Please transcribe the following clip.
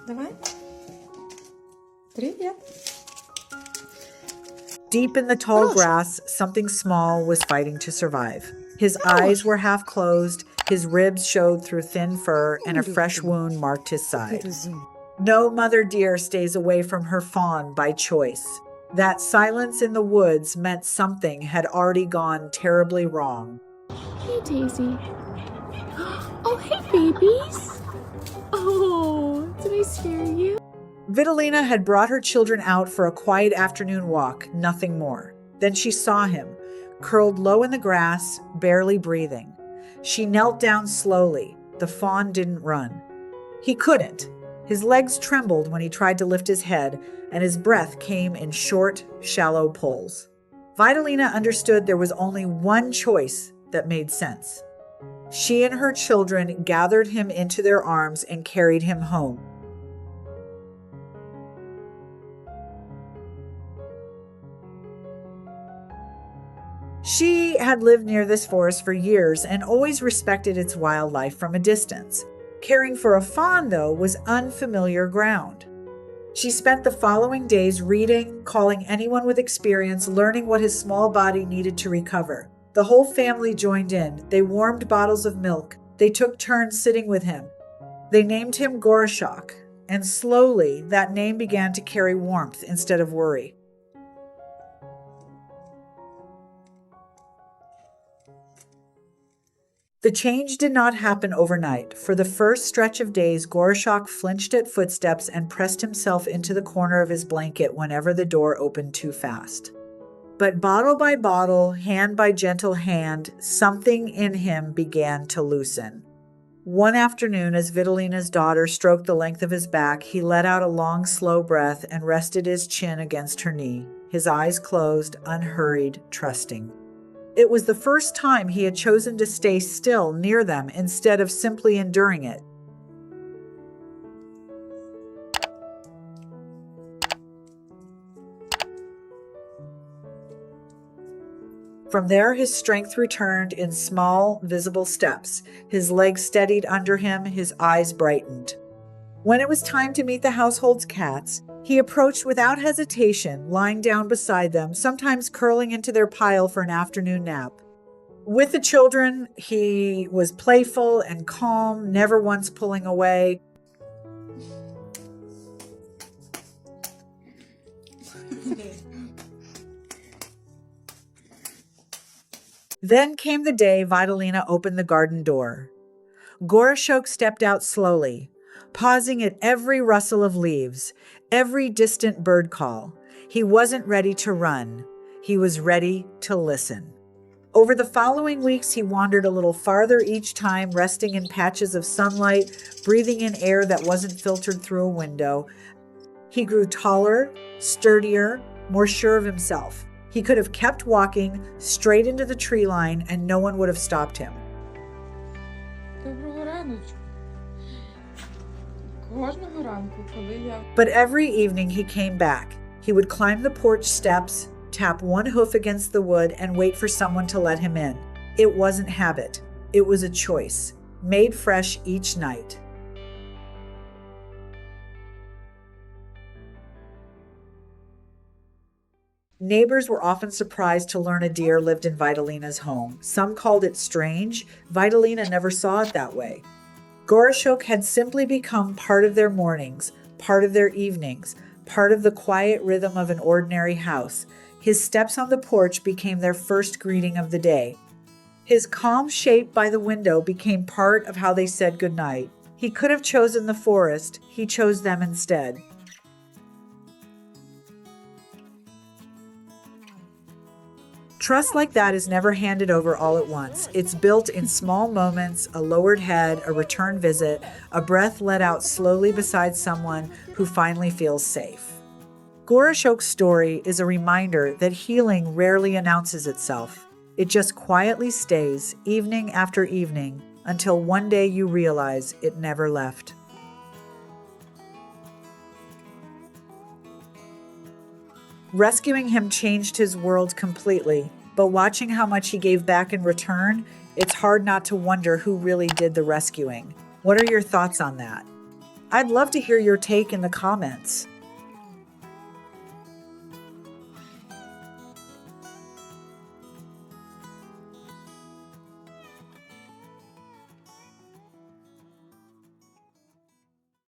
Давай. Привет. Deep in the tall grass, something small was fighting to survive. His eyes were half closed, his ribs showed through thin fur, and a fresh wound marked his side. No mother deer stays away from her fawn by choice. That silence in the woods meant something had already gone terribly wrong. Hey, Daisy. Oh, hey, babies. Oh, did I scare you? Vitalina had brought her children out for a quiet afternoon walk, nothing more. Then she saw him, curled low in the grass, barely breathing. She knelt down slowly. The fawn didn't run. He couldn't. His legs trembled when he tried to lift his head, and his breath came in short, shallow pulls. Vitalina understood there was only one choice that made sense. She and her children gathered him into their arms and carried him home. She had lived near this forest for years and always respected its wildlife from a distance. Caring for a fawn, though, was unfamiliar ground. She spent the following days reading, calling anyone with experience, learning what his small body needed to recover. The whole family joined in. They warmed bottles of milk. They took turns sitting with him. They named him Gorashok, and slowly that name began to carry warmth instead of worry. The change did not happen overnight. For the first stretch of days, Gorashok flinched at footsteps and pressed himself into the corner of his blanket whenever the door opened too fast. But bottle by bottle, hand by gentle hand, something in him began to loosen. One afternoon, as Vitalina's daughter stroked the length of his back, he let out a long, slow breath and rested his chin against her knee, his eyes closed, unhurried, trusting. It was the first time he had chosen to stay still near them instead of simply enduring it. From there, his strength returned in small, visible steps. His legs steadied under him, his eyes brightened. When it was time to meet the household's cats, he approached without hesitation, lying down beside them, sometimes curling into their pile for an afternoon nap. With the children, he was playful and calm, never once pulling away. Then came the day Vitalina opened the garden door. Gorashok stepped out slowly, pausing at every rustle of leaves, every distant bird call. He wasn't ready to run. He was ready to listen. Over the following weeks, he wandered a little farther each time, resting in patches of sunlight, breathing in air that wasn't filtered through a window. He grew taller, sturdier, more sure of himself. He could have kept walking straight into the tree line and no one would have stopped him. But every evening he came back. He would climb the porch steps, tap one hoof against the wood, and wait for someone to let him in. It wasn't habit. It was a choice, made fresh each night. Neighbors were often surprised to learn a deer lived in Vitalina's home. Some called it strange. Vitalina never saw it that way. Gorashok had simply become part of their mornings, part of their evenings, part of the quiet rhythm of an ordinary house. His steps on the porch became their first greeting of the day. His calm shape by the window became part of how they said goodnight. He could have chosen the forest. He chose them instead. Trust like that is never handed over all at once. It's built in small moments, a lowered head, a return visit, a breath let out slowly beside someone who finally feels safe. Gorashok's story is a reminder that healing rarely announces itself. It just quietly stays, evening after evening, until one day you realize it never left. Rescuing him changed his world completely, but watching how much he gave back in return, it's hard not to wonder who really did the rescuing. What are your thoughts on that? I'd love to hear your take in the comments.